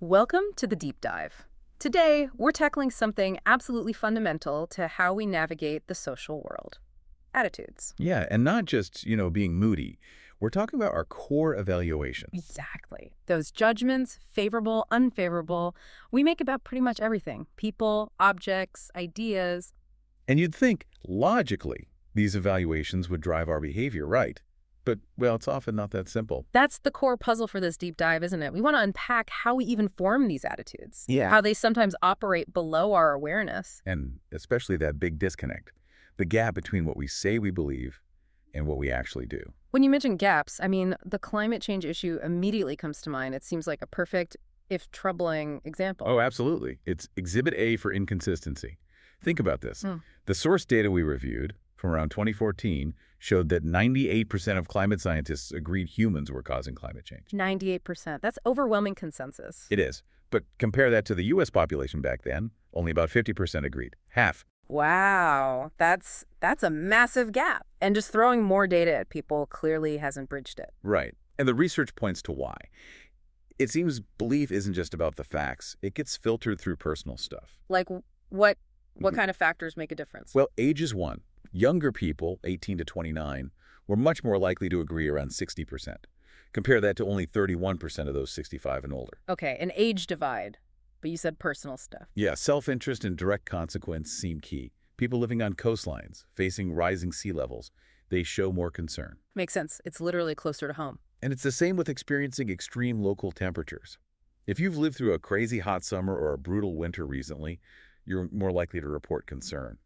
Welcome to the Deep Dive. Today, we're tackling something absolutely fundamental to how we navigate the social world. Attitudes. Yeah, and not just, being moody. We're talking about our core evaluations. Exactly. Those judgments, favorable, unfavorable, we make about pretty much everything. People, objects, ideas. And you'd think, logically, these evaluations would drive our behavior, right? But, well, it's often not that simple. That's the core puzzle for this deep dive, isn't it? We want to unpack how we even form these attitudes. Yeah. How they sometimes operate below our awareness. And especially that big disconnect, the gap between what we say we believe and what we actually do. When you mention gaps, the climate change issue immediately comes to mind. It seems like a perfect, if troubling, example. Oh, absolutely. It's Exhibit A for inconsistency. Think about this. The source data we reviewed from around 2014 showed that 98% of climate scientists agreed humans were causing climate change. 98%. That's overwhelming consensus. It is. But compare that to the U.S. population back then, only about 50% agreed. Half. Wow. That's a massive gap. And just throwing more data at people clearly hasn't bridged it. Right. And the research points to why. It seems belief isn't just about the facts. It gets filtered through personal stuff. Like what kind of factors make a difference? Well, age is one. Younger people, 18 to 29, were much more likely to agree, around 60%. Compare that to only 31% of those 65 and older. Okay, an age divide. But you said personal stuff. Yeah, self-interest and direct consequence seem key. People living on coastlines, facing rising sea levels, they show more concern. Makes sense. It's literally closer to home. And it's the same with experiencing extreme local temperatures. If you've lived through a crazy hot summer or a brutal winter recently, you're more likely to report concern.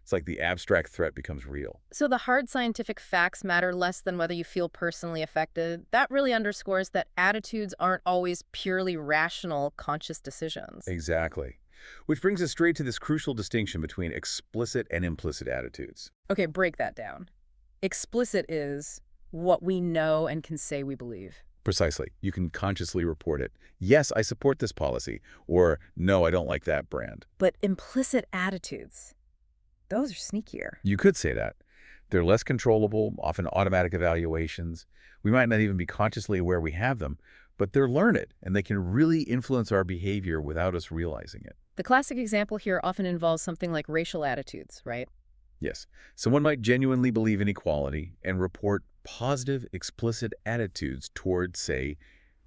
It's like the abstract threat becomes real. So the hard scientific facts matter less than whether you feel personally affected. That really underscores that attitudes aren't always purely rational, conscious decisions. Exactly. Which brings us straight to this crucial distinction between explicit and implicit attitudes. Okay, break that down. Explicit is what we know and can say we believe. Precisely. You can consciously report it. Yes, I support this policy. Or, no, I don't like that brand. But implicit attitudes, those are sneakier. You could say that. They're less controllable, often automatic evaluations. We might not even be consciously aware we have them, but they're learned, and they can really influence our behavior without us realizing it. The classic example here often involves something like racial attitudes, right? Yes. Someone might genuinely believe in equality and report positive, explicit attitudes towards, say,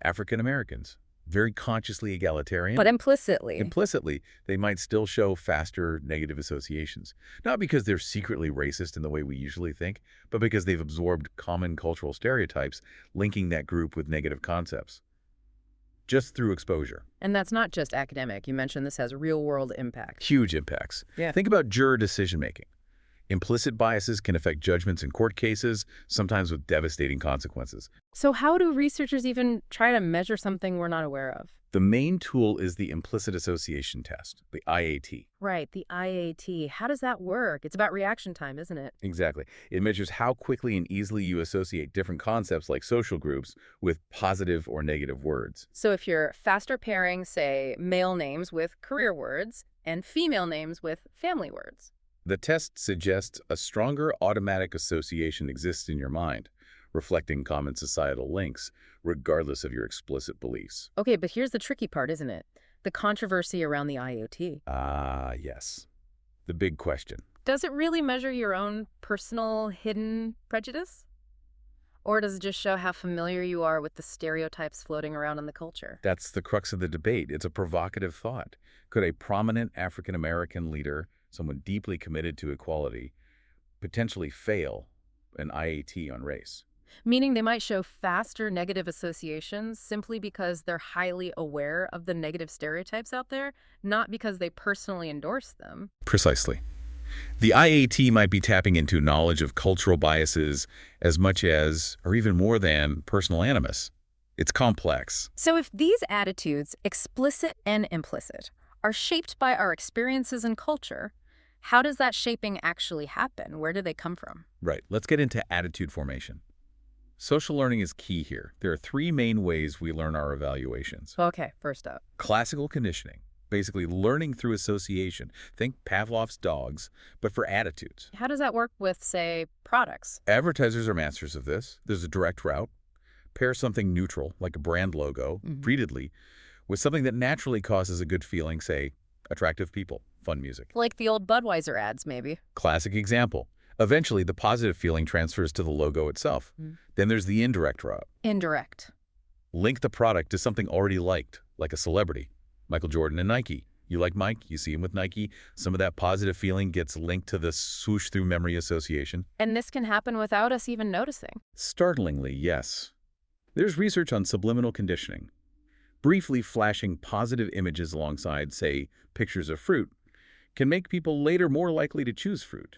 African Americans. Very consciously egalitarian. But implicitly. Implicitly, they might still show faster negative associations. Not because they're secretly racist in the way we usually think, but because they've absorbed common cultural stereotypes linking that group with negative concepts. Just through exposure. And that's not just academic. You mentioned this has real-world impact. Huge impacts. Yeah. Think about juror decision-making. Implicit biases can affect judgments in court cases, sometimes with devastating consequences. So how do researchers even try to measure something we're not aware of? The main tool is the implicit association test, the IAT. Right, the IAT. How does that work? It's about reaction time, isn't it? Exactly. It measures how quickly and easily you associate different concepts like social groups with positive or negative words. So if you're faster pairing, say, male names with career words and female names with family words. The test suggests a stronger automatic association exists in your mind, reflecting common societal links, regardless of your explicit beliefs. Okay, but here's the tricky part, isn't it? The controversy around the IoT. Ah, yes. The big question. Does it really measure your own personal hidden prejudice? Or does it just show how familiar you are with the stereotypes floating around in the culture? That's the crux of the debate. It's a provocative thought. Could a prominent African-American leader, someone deeply committed to equality, potentially fail an IAT on race? Meaning they might show faster negative associations simply because they're highly aware of the negative stereotypes out there, not because they personally endorse them. Precisely. The IAT might be tapping into knowledge of cultural biases as much as, or even more than, personal animus. It's complex. So if these attitudes, explicit and implicit, are shaped by our experiences and culture, how does that shaping actually happen? Where do they come from? Right. Let's get into attitude formation. Social learning is key here. There are three main ways we learn our evaluations. Okay, first up. Classical conditioning, basically learning through association. Think Pavlov's dogs, but for attitudes. How does that work with, say, products? Advertisers are masters of this. There's a direct route. Pair something neutral, like a brand logo, repeatedly, with something that naturally causes a good feeling, say, attractive people, fun music. Like the old Budweiser ads, maybe. Classic example. Eventually, the positive feeling transfers to the logo itself. Then there's the indirect route. Indirect. Link the product to something already liked, like a celebrity. Michael Jordan and Nike. You like Mike, you see him with Nike. Some of that positive feeling gets linked to the swoosh through memory association. And this can happen without us even noticing. Startlingly, yes. There's research on subliminal conditioning. Briefly flashing positive images alongside, say, pictures of fruit, can make people later more likely to choose fruit.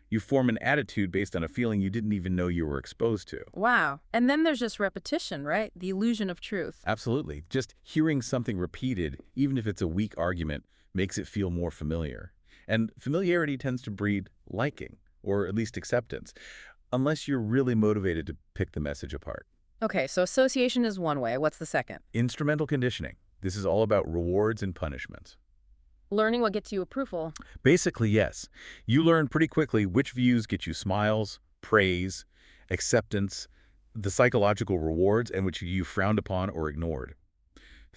You form an attitude based on a feeling you didn't even know you were exposed to. Wow. And then there's just repetition, right? The illusion of truth. Absolutely. Just hearing something repeated, even if it's a weak argument, makes it feel more familiar. And familiarity tends to breed liking, or at least acceptance, unless you're really motivated to pick the message apart. Okay, so association is one way. What's the second? Instrumental conditioning. This is all about rewards and punishments. Learning what gets you approval. Basically, yes. You learn pretty quickly which views get you smiles, praise, acceptance, the psychological rewards, and which you frowned upon or ignored.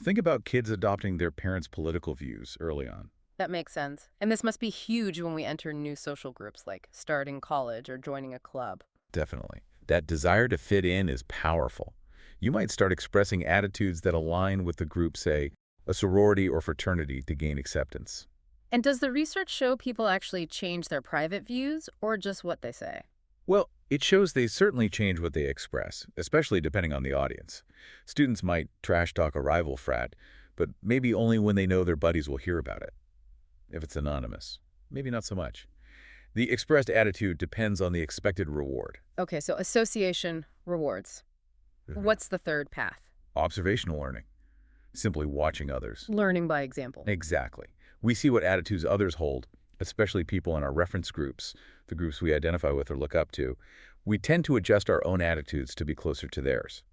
Think about kids adopting their parents' political views early on. That makes sense. And this must be huge when we enter new social groups, like starting college or joining a club. Definitely. That desire to fit in is powerful. You might start expressing attitudes that align with the group, say, a sorority or fraternity, to gain acceptance. And does the research show people actually change their private views or just what they say? Well, it shows they certainly change what they express, especially depending on the audience. Students might trash talk a rival frat, but maybe only when they know their buddies will hear about it. If it's anonymous, maybe not so much. The expressed attitude depends on the expected reward. Okay, so association, rewards. What's the third path? Observational learning. Simply watching others. Learning by example. Exactly. We see what attitudes others hold, especially people in our reference groups, the groups we identify with or look up to. We tend to adjust our own attitudes to be closer to theirs.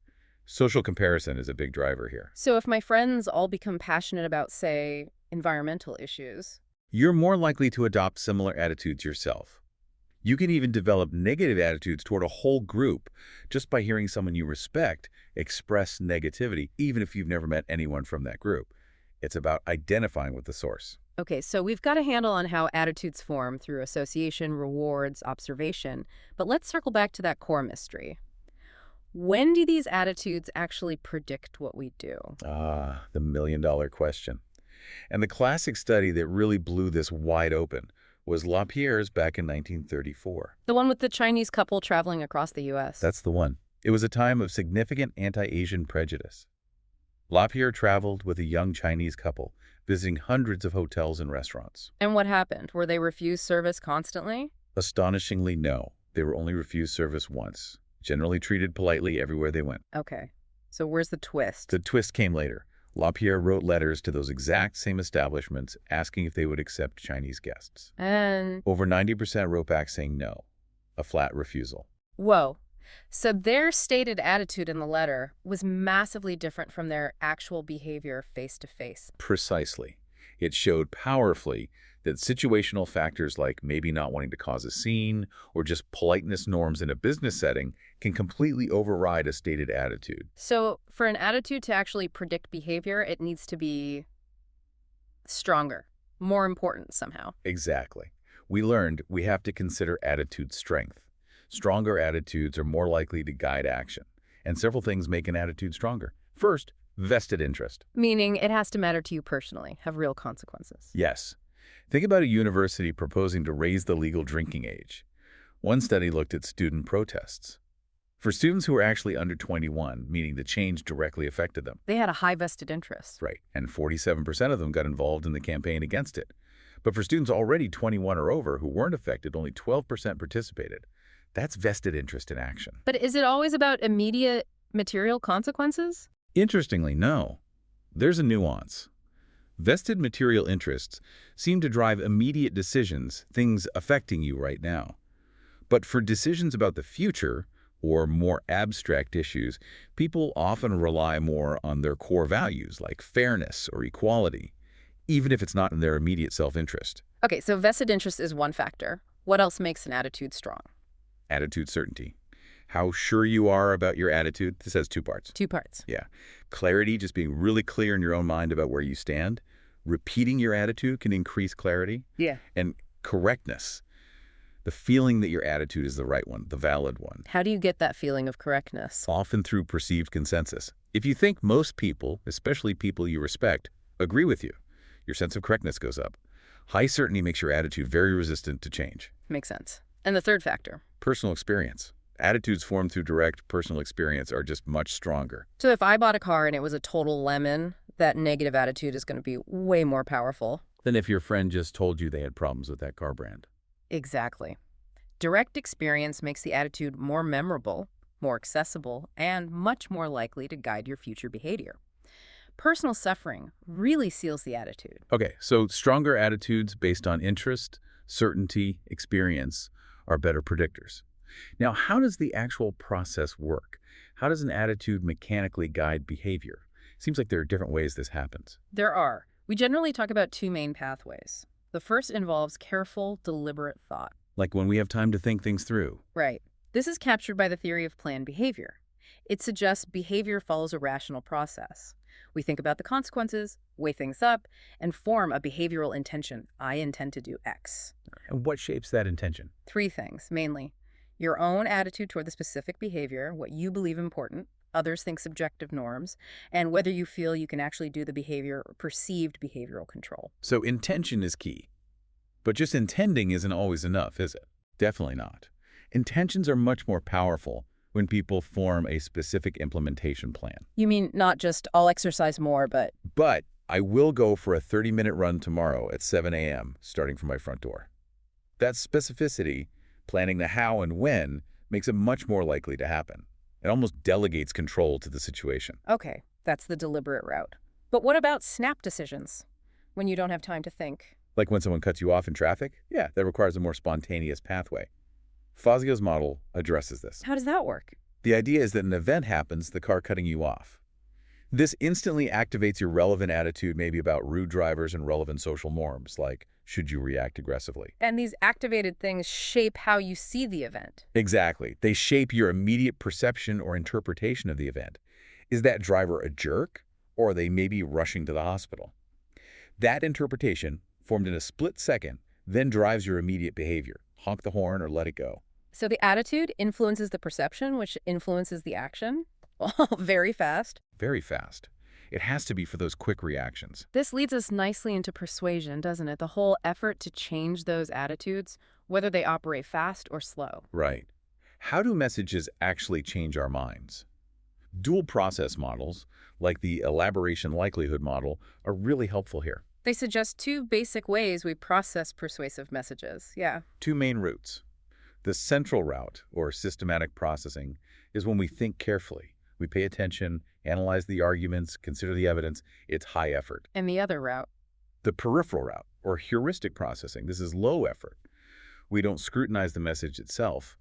Social comparison is a big driver here. So if my friends all become passionate about, say, environmental issues, You're more likely to adopt similar attitudes yourself. You can even develop negative attitudes toward a whole group just by hearing someone you respect express negativity, even if you've never met anyone from that group. It's about identifying with the source. okay, so we've got a handle on how attitudes form through association, rewards, observation, but let's circle back to that core mystery. When do these attitudes actually predict what we do? Ah, the million-dollar question. And the classic study that really blew this wide open was LaPierre's back in 1934. The one with the Chinese couple traveling across the U.S. That's the one. It was a time of significant anti-Asian prejudice. LaPierre traveled with a young Chinese couple, visiting hundreds of hotels and restaurants. And what happened? Were they refused service constantly? Astonishingly, no. They were only refused service once, generally treated politely everywhere they went. Okay, so where's the twist? The twist came later. LaPierre wrote letters to those exact same establishments asking if they would accept Chinese guests. And, Over 90% wrote back saying no, a flat refusal. whoa. So their stated attitude in the letter was massively different from their actual behavior face-to-face. Precisely. It showed powerfully that situational factors like maybe not wanting to cause a scene or just politeness norms in a business setting can completely override a stated attitude. So for an attitude to actually predict behavior, it needs to be stronger, more important somehow. Exactly. We learned we have to consider attitude strength. Stronger attitudes are more likely to guide action, and several things make an attitude stronger. First, vested interest. Meaning it has to matter to you personally, have real consequences. Yes. Think about a university proposing to raise the legal drinking age. One study looked at student protests. For students who were actually under 21, meaning the change directly affected them. They had a high vested interest. Right, and 47% of them got involved in the campaign against it. But for students already 21 or over who weren't affected, only 12% participated. That's vested interest in action. But is it always about immediate material consequences? Interestingly, no. There's a nuance. Vested material interests seem to drive immediate decisions, things affecting you right now. But for decisions about the future, or more abstract issues, people often rely more on their core values like fairness or equality, even if it's not in their immediate self-interest. Okay, so vested interest is one factor. What else makes an attitude strong? Attitude certainty. how sure you are about your attitude. This has two parts. Two parts. Yeah. Clarity, just being really clear in your own mind about where you stand. Repeating your attitude can increase clarity. Yeah. And correctness, the feeling that your attitude is the right one, the valid one. How do you get that feeling of correctness? Often through perceived consensus. If you think most people, especially people you respect, agree with you, your sense of correctness goes up. High certainty makes your attitude very resistant to change. Makes sense. And the third factor? Personal experience. Attitudes formed through direct personal experience are just much stronger. So if I bought a car and it was a total lemon, that negative attitude is going to be way more powerful. Than if your friend just told you they had problems with that car brand. Exactly. Direct experience makes the attitude more memorable, more accessible, and much more likely to guide your future behavior. Personal suffering really seals the attitude. Okay, so stronger attitudes based on interest, certainty, experience are better predictors. Now, how does the actual process work? How does an attitude mechanically guide behavior? Seems like there are different ways this happens. There are. We generally talk about two main pathways. The first involves careful, deliberate thought. Like when we have time to think things through. Right. This is captured by the theory of planned behavior. It suggests behavior follows a rational process. We think about the consequences, weigh things up, and form a behavioral intention. I intend to do X. And what shapes that intention? Three things, mainly. Your own attitude toward the specific behavior, what you believe important, others think subjective norms, and whether you feel you can actually do the behavior or perceived behavioral control. So intention is key. But just intending isn't always enough, is it? Definitely not. Intentions are much more powerful when people form a specific implementation plan. You mean not just I'll exercise more, but... But I will go for a 30-minute run tomorrow at 7 a.m., starting from my front door. That specificity, planning the how and when, makes it much more likely to happen. It almost delegates control to the situation. Okay, that's the deliberate route. But what about snap decisions, when you don't have time to think? Like when someone cuts you off in traffic? Yeah, that requires a more spontaneous pathway. Fazio's model addresses this. How does that work? The idea is that an event happens, the car cutting you off. This instantly activates your relevant attitude, maybe about rude drivers and relevant social norms, like should you react aggressively. And these activated things shape how you see the event. Exactly. They shape your immediate perception or interpretation of the event. Is that driver a jerk, or are they maybe rushing to the hospital? That interpretation, formed in a split second, then drives your immediate behavior. Honk the horn or let it go. So the attitude influences the perception, which influences the action? Well, very fast. Very fast. It has to be for those quick reactions. This leads us nicely into persuasion, doesn't it? The whole effort to change those attitudes, whether they operate fast or slow. Right. How do messages actually change our minds? Dual process models, like the elaboration likelihood model, are really helpful here. They suggest two basic ways we process persuasive messages. Yeah. Two main routes. The central route, or systematic processing, is when we think carefully. We pay attention, analyze the arguments, consider the evidence. It's high effort. And the other route? The peripheral route, or heuristic processing. This is low effort. We don't scrutinize the message itself.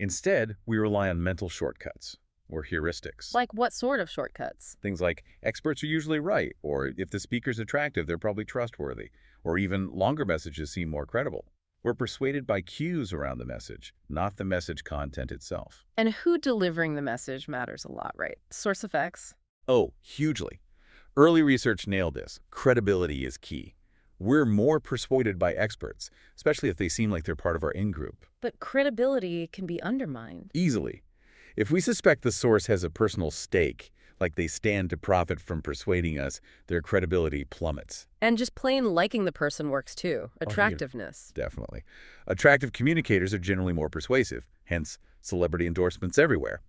Instead, we rely on mental shortcuts, or heuristics. Like what sort of shortcuts? Things like, experts are usually right, or if the speaker's attractive, they're probably trustworthy, or even longer messages seem more credible. We're persuaded by cues around the message, not the message content itself. And who delivering the message matters a lot, right? Source effects? Oh, hugely. Early research nailed this. Credibility is key. We're more persuaded by experts, especially if they seem like they're part of our in-group. But credibility can be undermined. Easily. If we suspect the source has a personal stake, like they stand to profit from persuading us, their credibility plummets. And just plain liking the person works too. Attractiveness. Definitely. Attractive communicators are generally more persuasive, hence celebrity endorsements everywhere.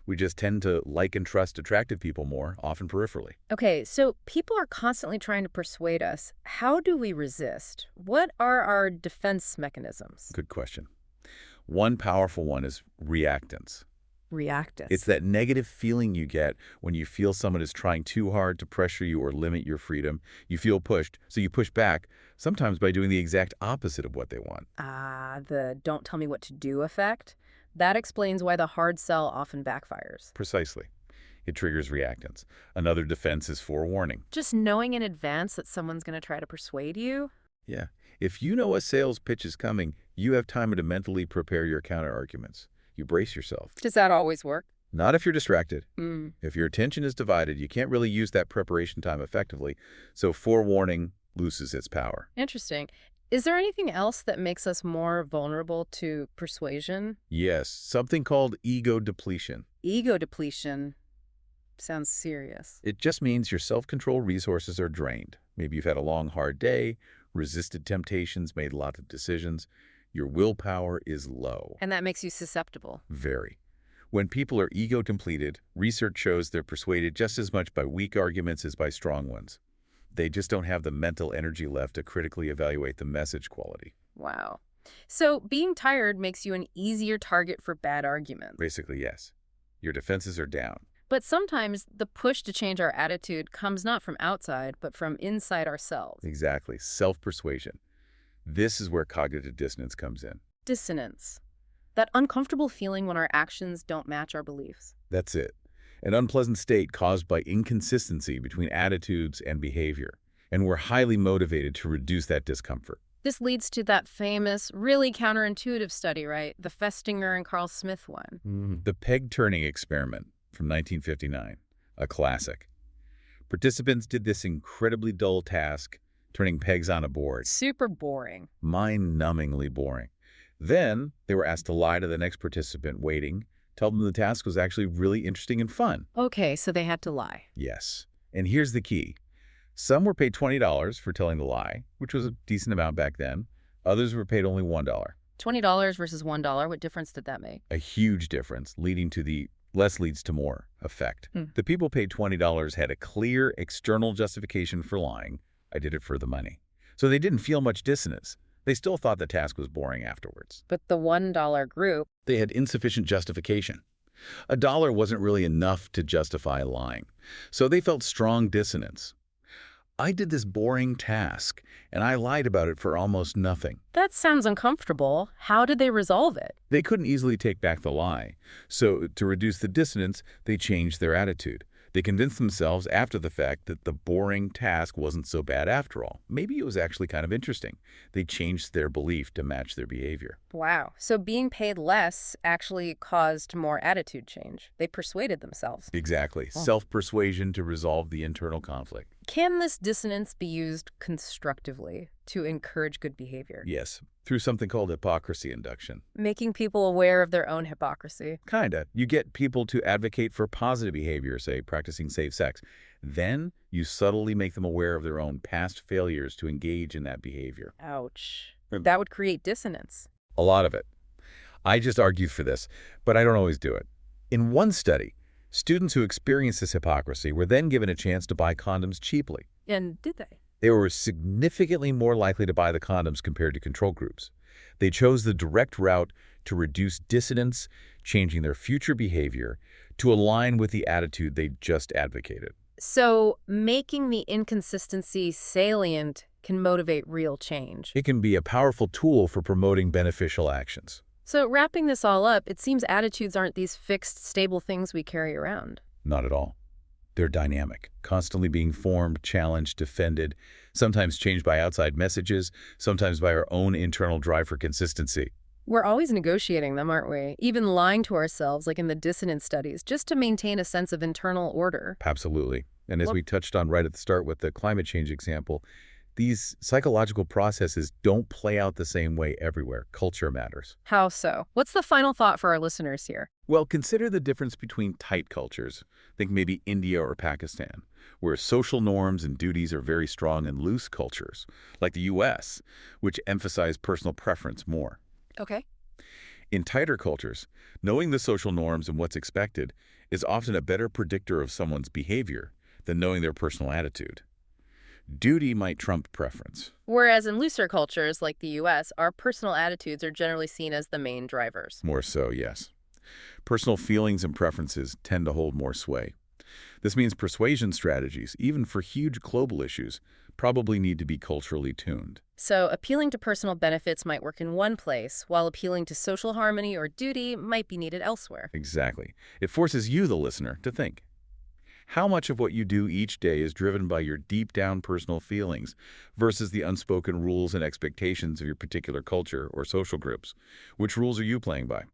We just tend to like and trust attractive people more, often peripherally. Okay, so people are constantly trying to persuade us. How do we resist? What are our defense mechanisms? Good question. One powerful one is reactance. Reactance. It's that negative feeling you get when you feel someone is trying too hard to pressure you or limit your freedom. You feel pushed, so you push back, sometimes by doing the exact opposite of what they want. The don't tell me what to do effect? That explains why the hard sell often backfires. Precisely. It triggers reactance. Another defense is forewarning. Just knowing in advance that someone's going to try to persuade you? Yeah. If you know a sales pitch is coming, you have time to mentally prepare your counter-arguments. You brace yourself. Does that always work? Not if you're distracted. Mm. If your attention is divided, you can't really use that preparation time effectively, so forewarning loses its power. Interesting. Is there anything else that makes us more vulnerable to persuasion? Yes, something called ego depletion. Ego depletion sounds serious. It just means your self-control resources are drained. Maybe you've had a long, hard day, resisted temptations, made lots of decisions. Your willpower is low. And that makes you susceptible. Very. When people are ego depleted, research shows they're persuaded just as much by weak arguments as by strong ones. They just don't have the mental energy left to critically evaluate the message quality. Wow. So being tired makes you an easier target for bad arguments. Basically, yes. Your defenses are down. But sometimes the push to change our attitude comes not from outside, but from inside ourselves. Exactly. Self-persuasion. This is where cognitive dissonance comes in. Dissonance. That uncomfortable feeling when our actions don't match our beliefs. That's it. An unpleasant state caused by inconsistency between attitudes and behavior. And we're highly motivated to reduce that discomfort. This leads to that famous, really counterintuitive study, right? The Festinger and Carl Smith one. The peg-turning experiment from 1959, a classic. Participants did this incredibly dull task, turning pegs on a board. Super boring. Mind-numbingly boring. Then they were asked to lie to the next participant waiting, tell them the task was actually really interesting and fun. Okay, so they had to lie. Yes. And here's the key. Some were paid $20 for telling the lie, which was a decent amount back then. Others were paid only $1. $20 versus $1, what difference did that make? A huge difference, leading to the less leads to more effect. The people paid $20 had a clear external justification for lying. I did it for the money. So they didn't feel much dissonance. They still thought the task was boring afterwards. But the $1 group, They had insufficient justification. $1 wasn't really enough to justify lying. So they felt strong dissonance. I did this boring task, and I lied about it for almost nothing. that sounds uncomfortable. How did they resolve it? They couldn't easily take back the lie. So to reduce the dissonance, they changed their attitude. They convinced themselves after the fact that the boring task wasn't so bad after all. Maybe it was actually kind of interesting. They changed their belief to match their behavior. Wow. So being paid less actually caused more attitude change. They persuaded themselves. Exactly. Self-persuasion to resolve the internal conflict. Can this dissonance be used constructively to encourage good behavior? Yes, through something called hypocrisy induction. Making people aware of their own hypocrisy. Kinda. You get people to advocate for positive behavior, say practicing safe sex. Then you subtly make them aware of their own past failures to engage in that behavior. Ouch. That would create dissonance. A lot of it. I just argue for this, but I don't always do it. In one study, students who experienced this hypocrisy were then given a chance to buy condoms cheaply. And did they? They were significantly more likely to buy the condoms compared to control groups. They chose the direct route to reduce dissonance, changing their future behavior to align with the attitude they just advocated. So making the inconsistency salient can motivate real change. It can be a powerful tool for promoting beneficial actions. So wrapping this all up, it seems attitudes aren't these fixed, stable things we carry around. Not at all. They're dynamic, constantly being formed, challenged, defended, sometimes changed by outside messages, sometimes by our own internal drive for consistency. We're always negotiating them, aren't we? Even lying to ourselves, like in the dissonance studies, just to maintain a sense of internal order. Absolutely. And as we touched on right at the start with the climate change example, these psychological processes don't play out the same way everywhere. Culture matters. How so? What's the final thought for our listeners here? Well, consider the difference between tight cultures. Think maybe India or Pakistan, where social norms and duties are very strong, and loose cultures, like the U.S., which emphasize personal preference more. Okay. In tighter cultures, knowing the social norms and what's expected is often a better predictor of someone's behavior than knowing their personal attitude. Duty might trump preference. Whereas in looser cultures like the U.S., our personal attitudes are generally seen as the main drivers. More so, yes. Personal feelings and preferences tend to hold more sway. This means persuasion strategies, even for huge global issues, probably need to be culturally tuned. So appealing to personal benefits might work in one place, while appealing to social harmony or duty might be needed elsewhere. Exactly. It forces you, the listener, to think. How much of what you do each day is driven by your deep down personal feelings versus the unspoken rules and expectations of your particular culture or social groups? Which rules are you playing by?